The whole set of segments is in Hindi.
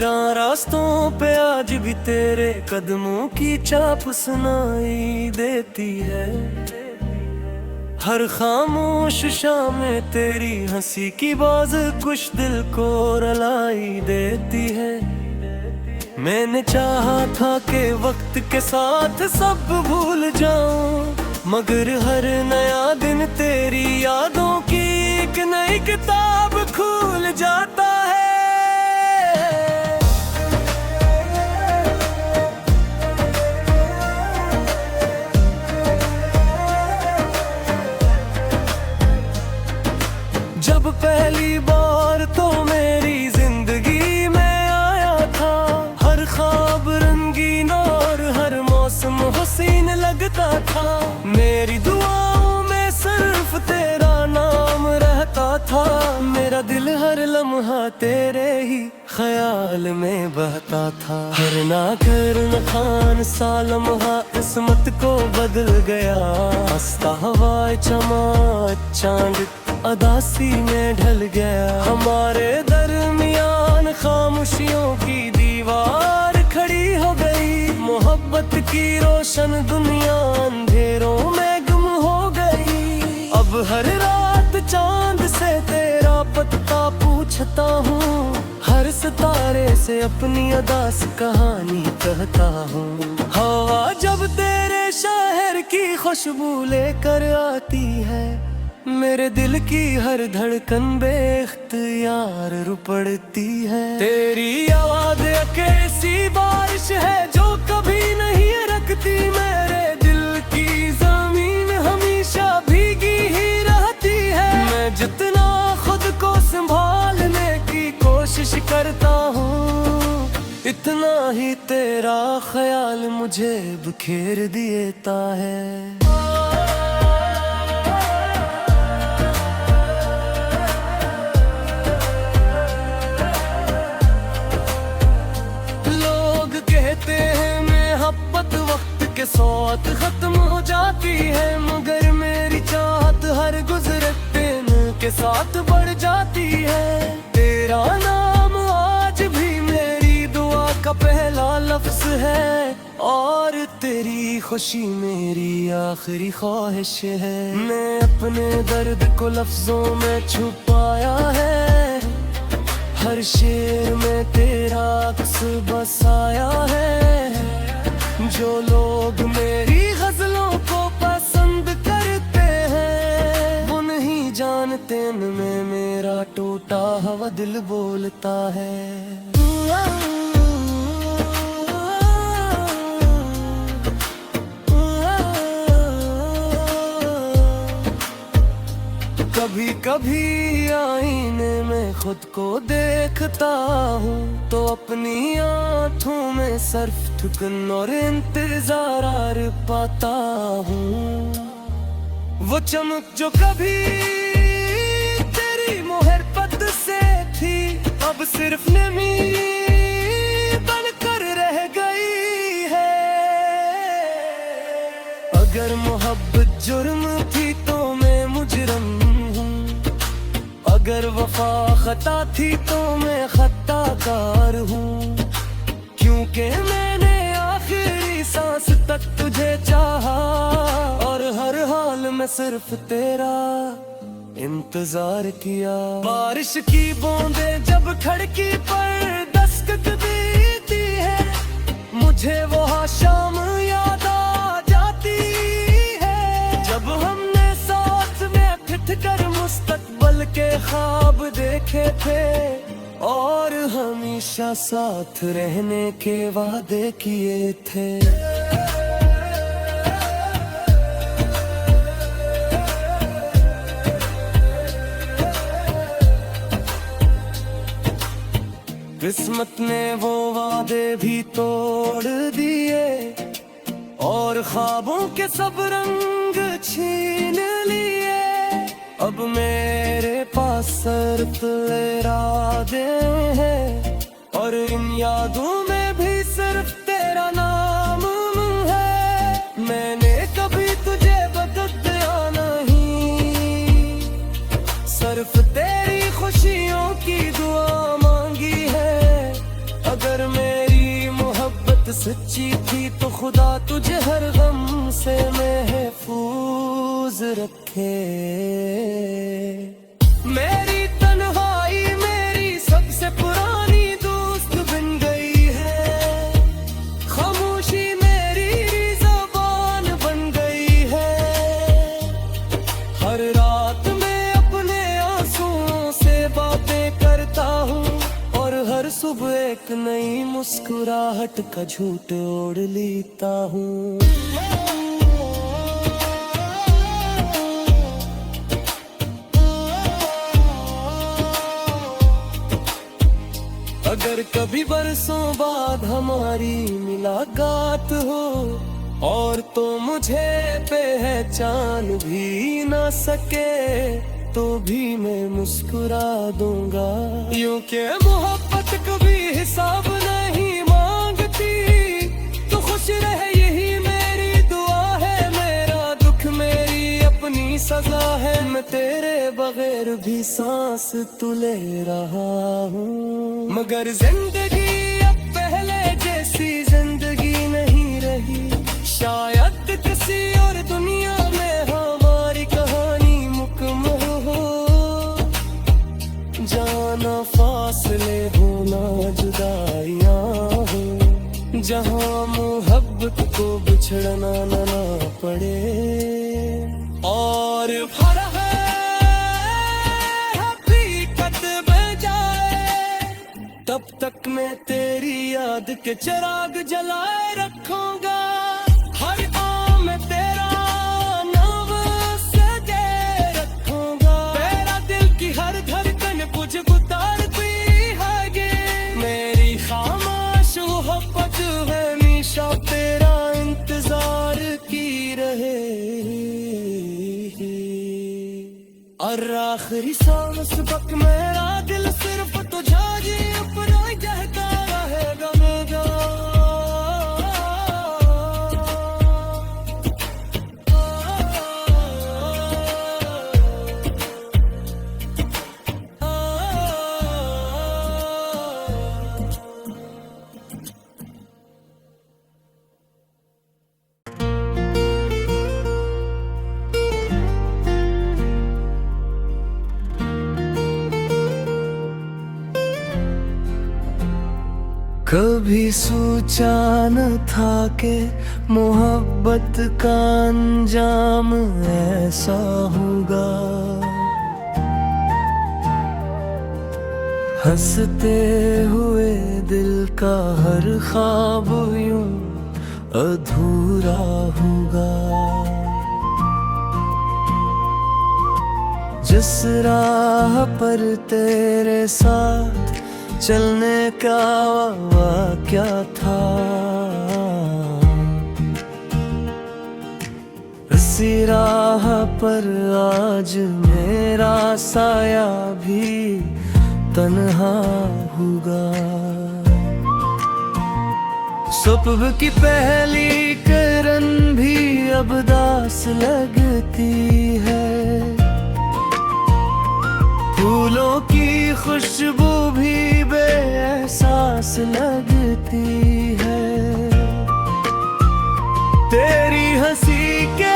तेरह रास्तों पे आज भी तेरे कदमों की चाप सुनाई देती है। हर खामोश शाम में तेरी हंसी की बाज कुछ दिल को रुलाई देती है। मैंने चाहा था कि वक्त के साथ सब भूल जाऊं, मगर हर नया दिन तेरी यादों की एक नई किताब खुल जाता है। जब पहली बार तो मेरी जिंदगी में आया था, हर ख्वाब रंगीन और हर मौसम हसीन लगता था। मेरी दुआओं में सिर्फ तेरा नाम रहता था, मेरा दिल हर लम्हा तेरे ही ख्याल में बहता था। हर ना कर न खान सा लम्हा किस्मत को बदल गया, हंसता हवाए चमा चांद अदासी में ढल गया। हमारे दरमियान खामोशियों की दीवार खड़ी हो गई, मोहब्बत की रोशन दुनिया अंधेरों में गुम हो गई। अब हर रात चांद से तेरा पता पूछता हूँ, हर सितारे से अपनी अदास कहानी कहता हूँ। हवा जब तेरे शहर की खुशबू लेकर आती है, मेरे दिल की हर धड़कन बेख्तियार रुपड़ती है। तेरी आवाज़ एक ऐसी बारिश है जो कभी नहीं रखती, मेरे दिल की ज़मीन हमेशा भीगी ही रहती है। मैं जितना खुद को संभालने की कोशिश करता हूँ, इतना ही तेरा ख्याल मुझे बिखेर देता है। वक्त के साथ खत्म हो जाती है, मगर मेरी चाहत हर गुजरे दिन के साथ बढ़ जाती है। तेरा नाम आज भी मेरी दुआ का पहला लफ्ज है, और तेरी खुशी मेरी आखिरी ख्वाहिश है। मैं अपने दर्द को लफ्जों में छुपाया है, हर शेर में तेरा अक्स बसाया है। जो लोग मेरी गजलों को पसंद करते हैं, वो नहीं जानते में मेरा टूटा हुआ दिल बोलता है। कभी कभी आईने में खुद को देखता हूँ, तो अपनी आँखों में सिर्फ थकन और इंतजार पाता हूँ। वो चमक जो कभी तेरी मोहब्बत से थी, अब सिर्फ नमी बनकर रह गई है। अगर मोहब्बत जुर्म थी तो मैं मुजरम हूँ, अगर वफा खता थी तो मैं खताकार हूँ। क्योंकि मैंने आखिरी सांस तक तुझे चाहा, और हर हाल में सिर्फ तेरा इंतजार किया। बारिश की बूंदें जब खिड़की पर दस्तक देती है, मुझे वो शाम याद आ जाती है, जब हमने साथ में ठिठ कर मुस्तकबल के ख्वाब देखे थे, और हमेशा साथ रहने के वादे किए थे। किस्मत ने वो वादे भी तोड़ दिए, और ख्वाबों के सब रंग छीन लिए। अब मेरे पास सिर्फ इरादे हैं, और इन यादों में भी सिर्फ तेरा नाम है। मैंने कभी तुझे बदला नहीं, सिर्फ तेरी खुशियों की दुआ मांगी है। सच्ची थी तो खुदा तुझे हर गम से महफूज रखे। मेरी तन्हाई मेरी सबसे पुरानी दोस्त बन गई है, खामोशी मेरी ज़बान बन गई है। हर रात मैं अपने आंसुओं से बातें करता हूँ, और हर सुबह एक नई मुस्कुराहट का झूठ ओढ़ लेता हूँ। अगर कभी बरसों बाद हमारी मुलाकात हो और तो मुझे पहचान भी ना सके, तो भी मैं मुस्कुरा दूंगा। यूं के मोहब्बत कभी हिसाब नहीं मांगती, तो खुश रह यही मेरी दुआ है। मेरा दुख मेरी अपनी सजा है, मैं तेरे बगैर भी सांस तू ले रहा हूँ। मगर जिंदगी अब पहले जैसी जिंदगी नहीं रही, शायद किसी और दुनिया में हमारी कहानी मुकम्मल हो। जाना फासले होना जुदाइयाँ हो, जहाँ मोहब्बत को बिछड़ना ना पड़े। और भरा है हकीकत में जाए, तब तक मैं तेरी याद के चिराग जलाए रखूंगा। हर आम में तेरा नाम सजे रखूंगा, तेरा दिल की हर धड़कन बुझ गुजारती है। मेरी खामोश मोहब्बत हमेशा तेरा इंतजार की रहे। और आखिरी सांस तक मेरा दिल सिर्फ तुझा जी अपना कहता रहेगा मेरा। कभी सोचा न था कि मोहब्बत का अंजाम ऐसा होगा। हंसते हुए दिल का हर ख्वाब यूं अधूरा होगा। जिस राह पर तेरे साथ चलने का वाक़या था, इसी राह पर आज मेरा साया भी तन्हा होगा। सुबह की पहली किरण भी अब दास लगती है, फूलों की खुशबू भी बेएहसास लगती है। तेरी हंसी के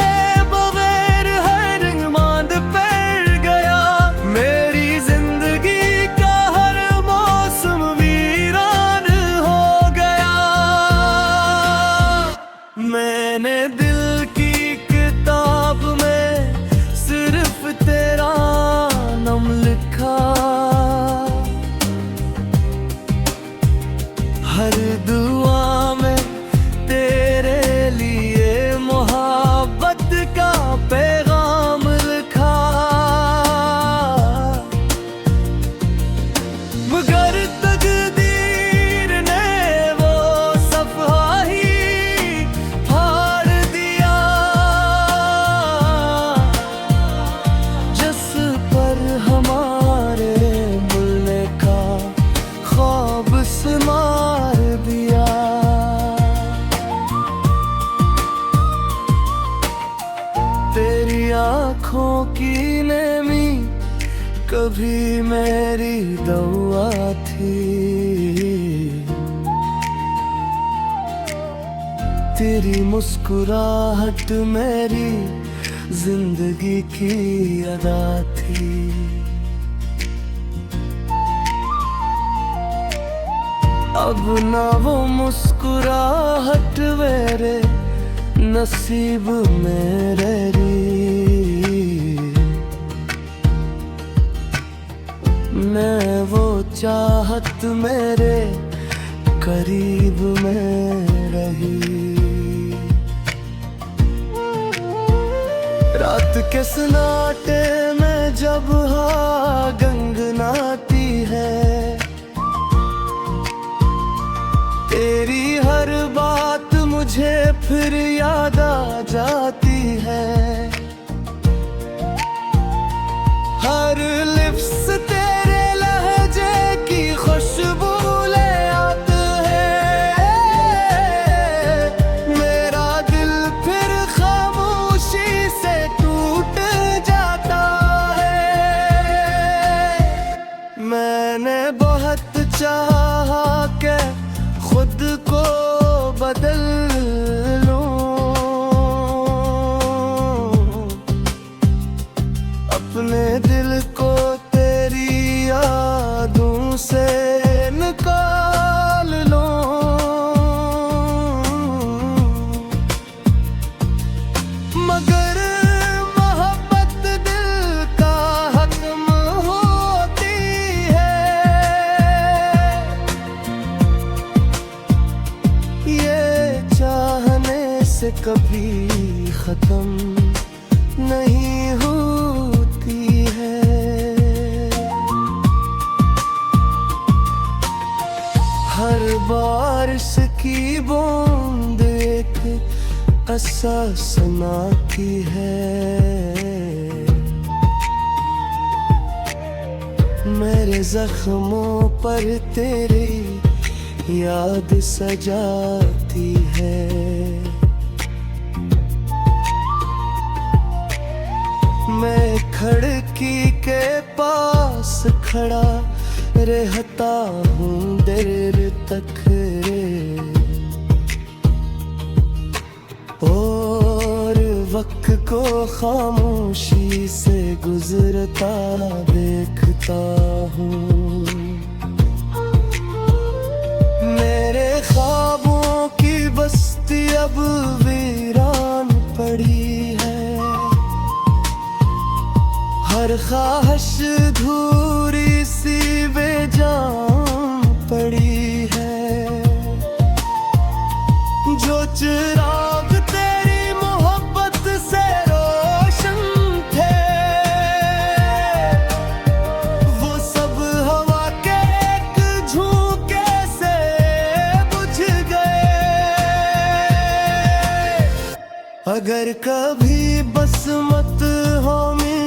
बगैर हर रंग मांद पड़ गया। मेरी जिंदगी का हर मौसम वीरान हो गया। मैंने दिल की किताब में सिर्फ तेरा नाम लिखा, हर दुआ में तेरे लिए मोहब्बत का पैगाम लिखा। मगर तकदीर ने वो सफ़हा ही फाड़ दिया, जिस पर हमारे मिलने का ख्वाब मार दिया। तेरी आँखों की नमी कभी मेरी दवा थी, तेरी मुस्कुराहट मेरी जिंदगी की अदा थी। अब ना वो मुस्कुराहट मेरे नसीब में रही। मैं वो चाहत मेरे करीब में रही। रात के सन्नाटे में जब गंगनाती है, तेरी हर बात मुझे फिर याद आ जाती है। हर लिप्स तेरे लहजे की खुशबू ले आते हैं। मेरा दिल फिर खामोशी से टूट जाता है। मैंने बहुत चाहा कि खुद को बदल लूं, अपने दिल को तेरी यादों से निकाल लूं। मगर मोहब्बत दिल का हक्म होती है। ये चाहने से कभी खत्म नहीं होती है। हर बारिश की बूंद एक किस्सा सुनाती है। मेरे जख्मों पर तेरी याद सजाती है। मैं खिड़की के पास खड़ा रहता हूँ देर तक, और वक्त को खामोशी से गुजरता देखता हूँ। मेरे ख्वाबों की बस्ती अब वीरान पड़ी है। हर ख्वाहिश धूरी सी बेजान पड़ी है। जो चिराग तेरी मोहब्बत से रोशन थे, वो सब हवा के एक झोंके से बुझ गए। अगर कभी बसमत हो में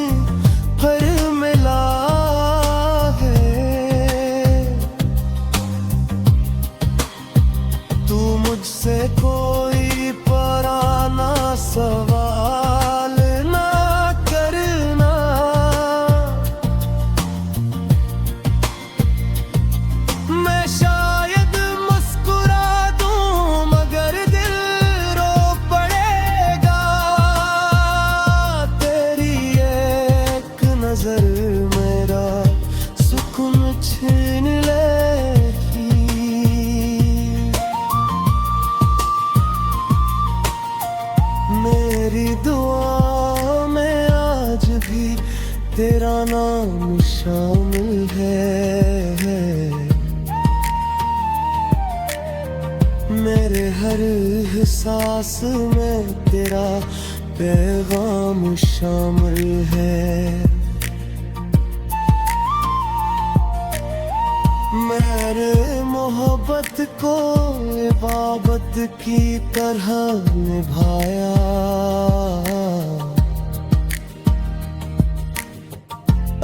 हर मिला है, तू मुझसे कोई पुराना सवाल ना करना। मैं शायद मुस्कुरा दूं मगर दिल रो पड़ेगा। तेरी एक नजर मेरा सुकून छीन लेगी। मेरी दुआ में आज भी तेरा नाम शामिल है। मेरे हर एहसास में तेरा पैगाम शामिल है। मेरे मोहब्बत को इबादत की तरह निभाया।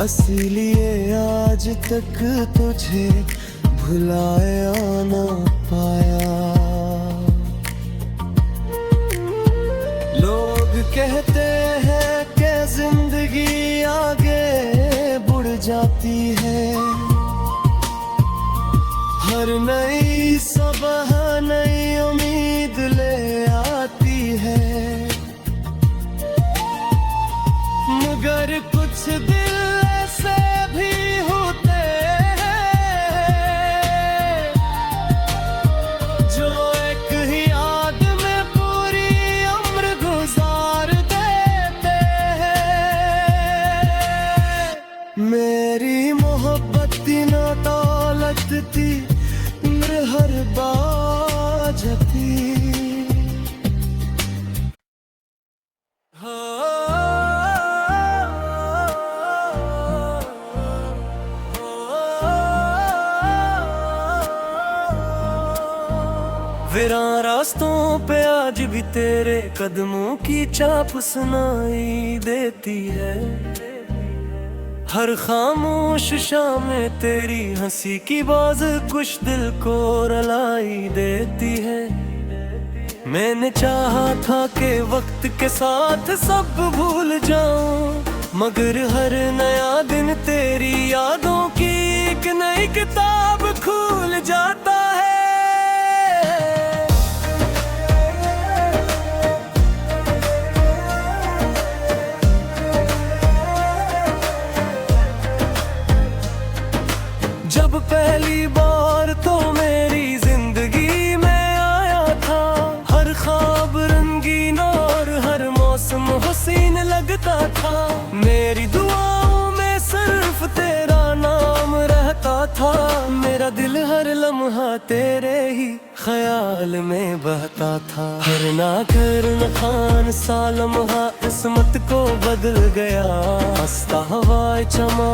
इसीलिए आज तक तुझे भुलाया ना पाया। लोग कहते हैं कि जिंदगी आगे बढ़ जाती है। हर नई सुबह नई उम्मीद ले रास्तों पे आज भी तेरे कदमों की चाप सुनाई देती है। हर खामोश शाम में तेरी हंसी की बाज कुछ दिल को रुलाई देती है। मैंने चाहा था कि वक्त के साथ सब भूल जाऊं, मगर हर नया दिन तेरी यादों की एक नई किताब खुल जाता है। जब पहली बार तो मेरी जिंदगी में आया था, हर ख्वाब रंगीन और हर मौसम हसीन लगता था। मेरी दुआओं में सिर्फ तेरा नाम रहता था, मेरा दिल हर लम्हा तेरे ही ख्याल में बहता था। हर ना कर न खान सा लम्हा किस्मत को बदल गया, हंसता हवाए चमा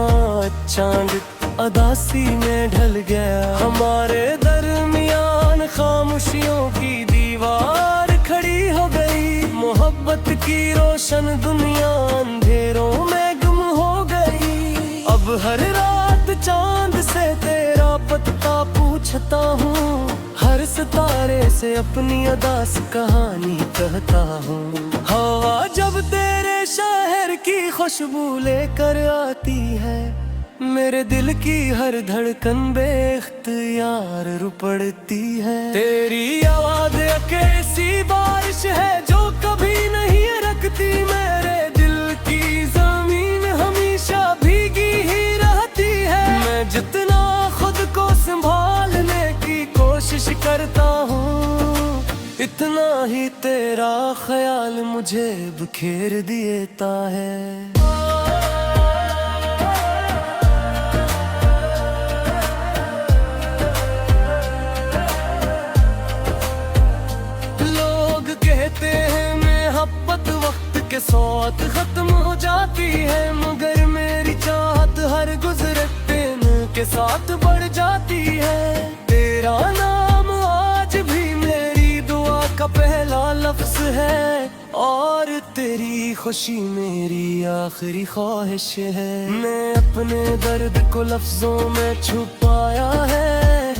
चांद अदासी में ढल गया। हमारे दरमियान खामोशियों की दीवार खड़ी हो गई, मोहब्बत की रोशन दुनिया अंधेरों में गुम हो गई। अब हर रात चांद से तेरा पता पूछता हूँ, हर सितारे से अपनी अदास कहानी कहता हूँ। हवा जब तेरे शहर की खुशबू लेकर आती है, मेरे दिल की हर धड़कन बेख्तियार रुपड़ती है। तेरी आवाज़ कैसी बारिश है जो कभी नहीं रुकती, मेरे दिल की जमीन हमेशा भीगी ही रहती है। मैं जितना खुद को संभालने की कोशिश करता हूँ, इतना ही तेरा ख्याल मुझे बिखेर देता है। वक्त के साथ खत्म हो जाती है, मगर मेरी चाहत हर गुजरे दिन के साथ बढ़ जाती है। तेरा नाम आज भी मेरी दुआ का पहला लफ्ज है, और तेरी खुशी मेरी आखिरी ख्वाहिश है। मैं अपने दर्द को लफ्जों में छुपाया है,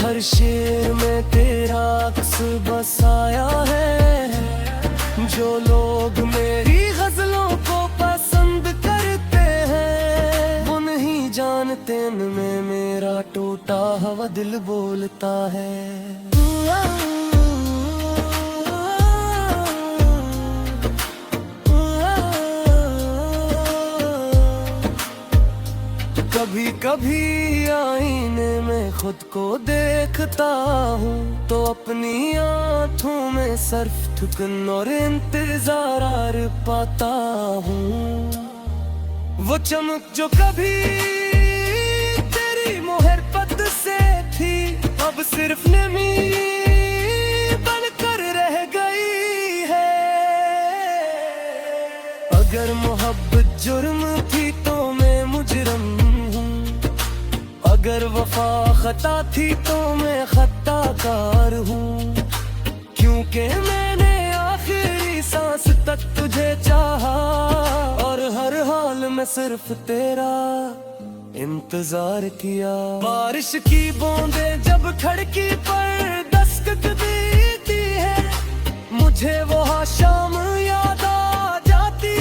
हर शेर में तेरा अक्स बसाया है। जो लोग मेरी गजलों को पसंद करते हैं, वो नहीं जानते में मेरा टूटा हुआ दिल बोलता है। कभी कभी आईने में खुद को देखता हूँ, तो अपनी आँखों में सर्फ थुकन और इंतजार पाता हूँ। वो चमक जो कभी तेरी मोहब्बत से थी, अब सिर्फ नमी बनकर रह गई है। अगर मोहब्बत जुर्म थी तो मैं मुजरम हूँ, अगर वफा खता थी तो मैं खताकार हूँ। क्योंकि मैंने आखिरी सांस तक तुझे चाहा, और हर हाल में सिर्फ तेरा इंतजार किया। बारिश की बूंदें जब खिड़की पर दस्तक देती है, मुझे वो शाम याद आ जाती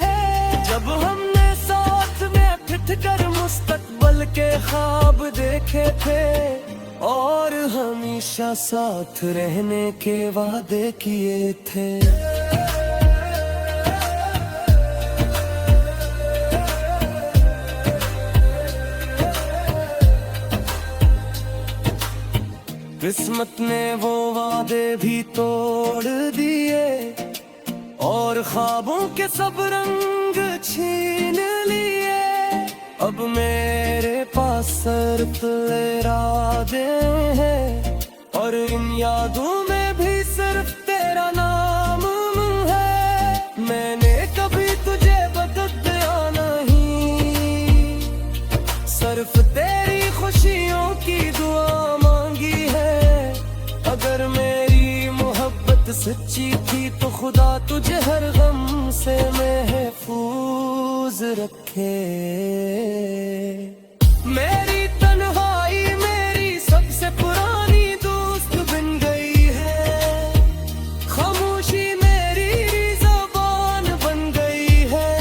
है, जब हमने साथ में ठिठ कर मुस्तकबल के ख्वाब देखे थे, और हमेशा साथ रहने के वादे किए थे। किस्मत ने वो वादे भी तोड़ दिए, और ख्वाबों के सब रंग छीन लिए। अब मेरे पास सिर्फ इरादे हैं, और इन यादों में भी सिर्फ तेरा नाम है। मैंने कभी तुझे बदला नहीं, सिर्फ तेरी खुशियों की दुआ मांगी है। अगर मैं सच्ची थी तो खुदा तुझे हर गम से महफूज रखे। मेरी तन्हाई मेरी सबसे पुरानी दोस्त बन गई है, खामोशी मेरी ज़बान बन गई है।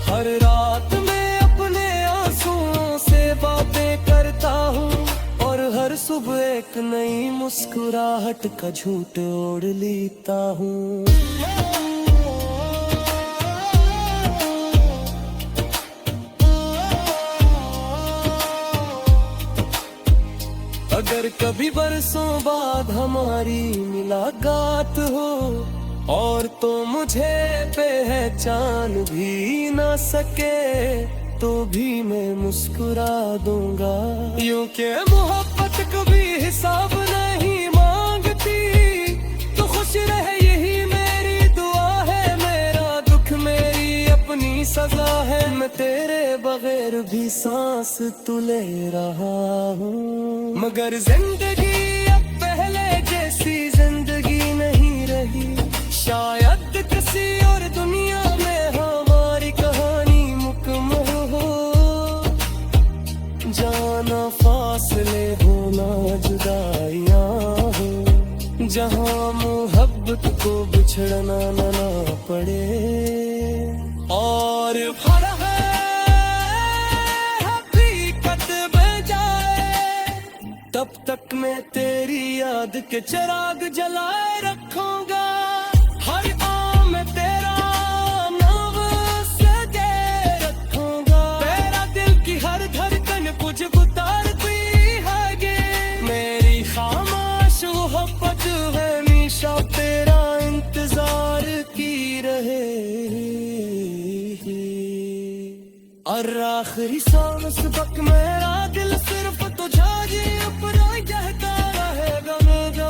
हर रात मैं अपने आंसुओं से बातें करता हूँ और हर सुबह एक नई मुस्कुराहट का झूठ ओढ़ लेता हूँ। अगर कभी बरसों बाद हमारी मुलाकात हो और तो मुझे पहचान भी ना सके तो भी मैं मुस्कुरा दूंगा। यूं के मोहब्बत कभी हिसाब नहीं मांगती, तो खुश रहे यही मेरी दुआ है। मेरा दुख मेरी अपनी सजा है, मैं तेरे बगैर भी सांस तू ले रहा हूँ। मगर जिंदगी अब पहले जैसी जिंदगी नहीं रही, शायद किसी और दुनिया में हमारी कहानी मुकम्मल हो। जाना फासले होना जुदाइयाँ हो, जहाँ मोहब्बत को बिछड़ना ना पड़े। और भर है हकीकत में जाए, तब तक मैं तेरी याद के चिराग जलाए रखूंगा। हर आम में तेरा नाम सजे रखूंगा, तेरा दिल की हर धड़कन कुछ गुतारती है। मेरी खामोश मोहब्बत हमेशा तेरा इंतजार की रहे। और आखिरी सांस तक मेरा दिल सिर्फ तुझा जी अपना कहता रहेगा मेरा।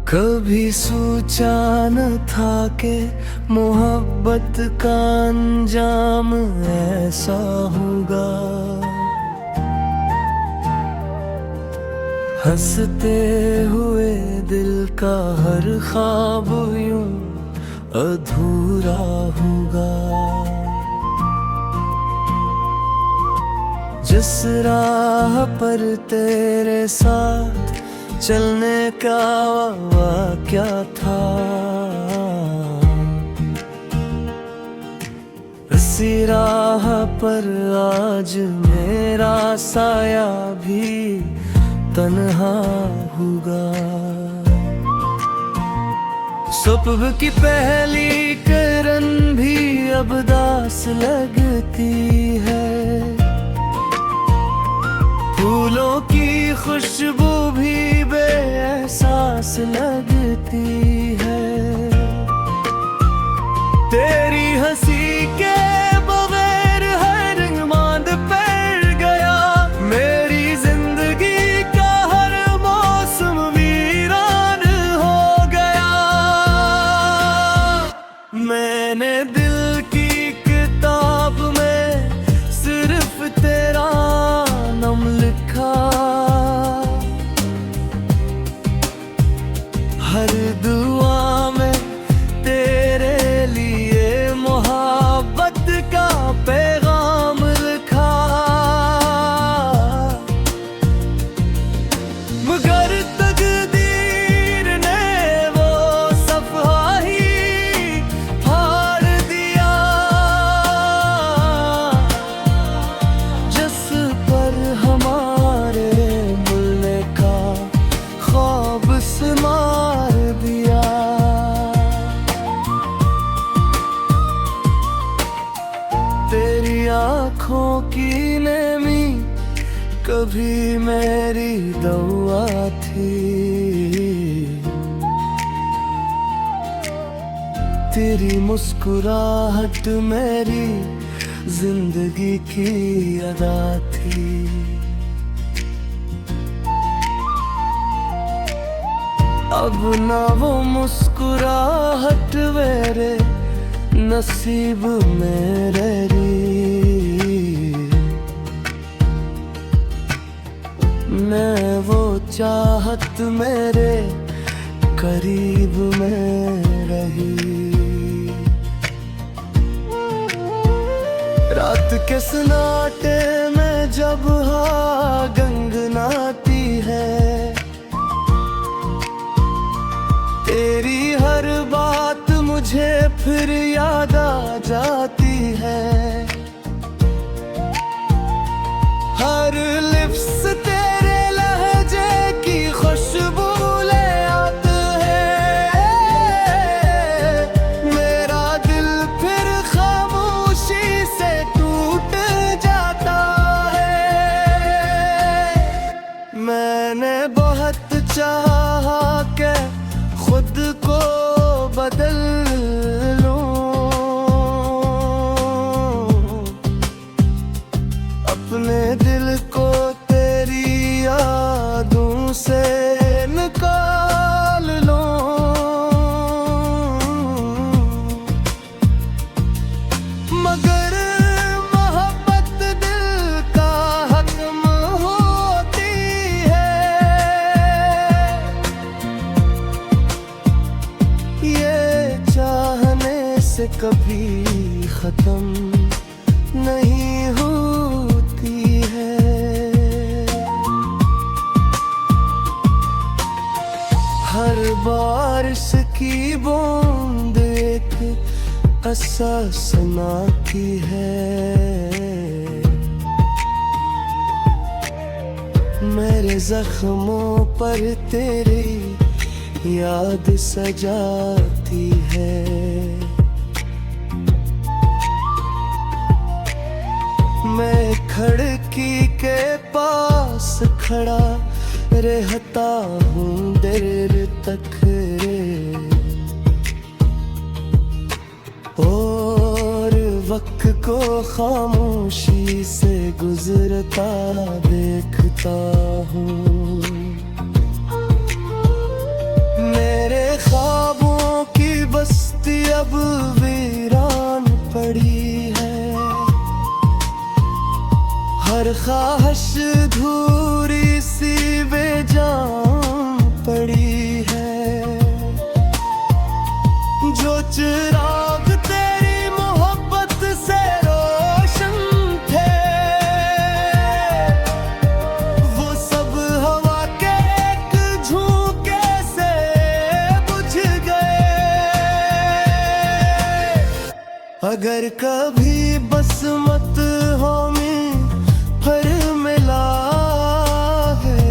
कभी सोचा न था कि मोहब्बत का अंजाम ऐसा होगा। हंसते हुए दिल का हर ख्वाब यूं अधूरा होगा। जिस राह पर तेरे साथ चलने का क्या था, इसी राह पर आज मेरा साया भी तन्हा होगा। सुबह की पहली किरण भी अब दास लगती है, फूलों की खुशबू भी बेएहसास लगती है। तेरी हंसी के बगैर हर मांद पड़ गया, मेरी जिंदगी का हर मौसम वीरान हो गया। मैंने दिल की किताब में सिर्फ तेरा नाम लिखा, हर दुआ में तेरे लिए मोहब्बत का पैगाम लिखा। मगर तकदीर ने वो सफ़हा ही फाड़ दिया, जिस पर हमारे मिलने का ख्वाब मार दिया। तेरी आँखों की नमी कभी मेरी दवा थी, तेरी मुस्कुराहट मेरी जिंदगी की अदा थी। अब ना वो मुस्कुराहट मेरे नसीब में रही। मैं वो चाहत मेरे करीब में रही। रात के सन्नाटे में जब गंगनाती है, तेरी हर बात मुझे फिर याद आ जाती है। हर लिप्स तेरे लहजे की खुशबू ले आते हैं। मेरा दिल फिर खामोशी से टूट जाता है। मैंने बहुत चाहा कि खुद को बदल लूं, अपने दिल को तेरी यादों से निकाल लूं। मगर मोहब्बत दिल का हक्म होती है। ये चाहने से कभी खत्म नहीं होती है। हर बारिश की बूंद एक ऐसा सुनाती है। मेरे जख्मों पर तेरी याद सजाती है। मैं खिड़की के पास खड़ा रहता हूँ देर तक, और वक्त को खामोशी से गुजरता देखता हूँ। मेरे ख्वाबों की बस्ती अब वीरान पड़ी है। हर ख्वाहिश धूरी सी बेजान पड़ी है। जो चिराग तेरी मोहब्बत से रोशन थे, वो सब हवा के एक झोंके से बुझ गए। अगर कभी बस मत हो फिर मिला है,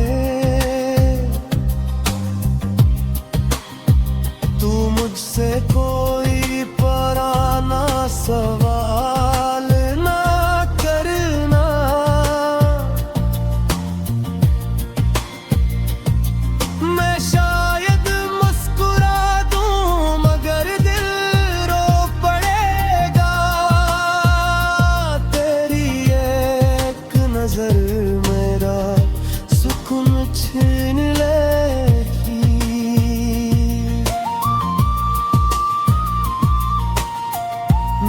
तू मुझसे कोई पुराना सवाल ना करना। मैं शायद मुस्कुरा दूं मगर दिल रो पड़ेगा। तेरी एक नजर मेरा सुकून छीन लेगी।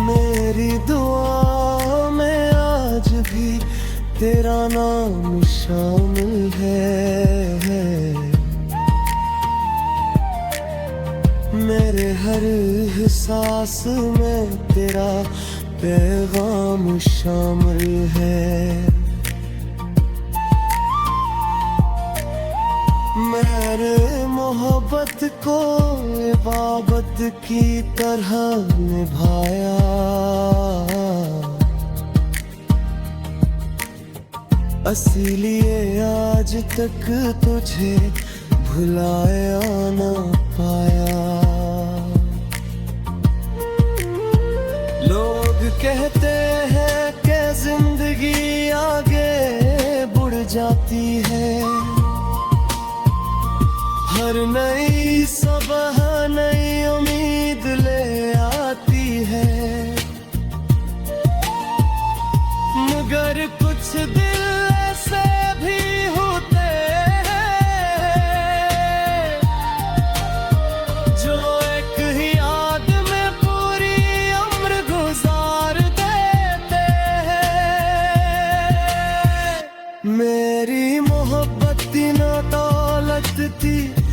मेरी दुआ में आज भी तेरा नाम शामिल है। मेरे हर एहसास में तेरा पैगाम शामिल है। मेरे मोहब्बत को इबादत की तरह निभाया। इसीलिए आज तक तुझे भुलाया ना पाया। लोग कहते हैं कि जिंदगी आगे बढ़ जाती है। हर नई सुबह नई उम्मीद ले थी।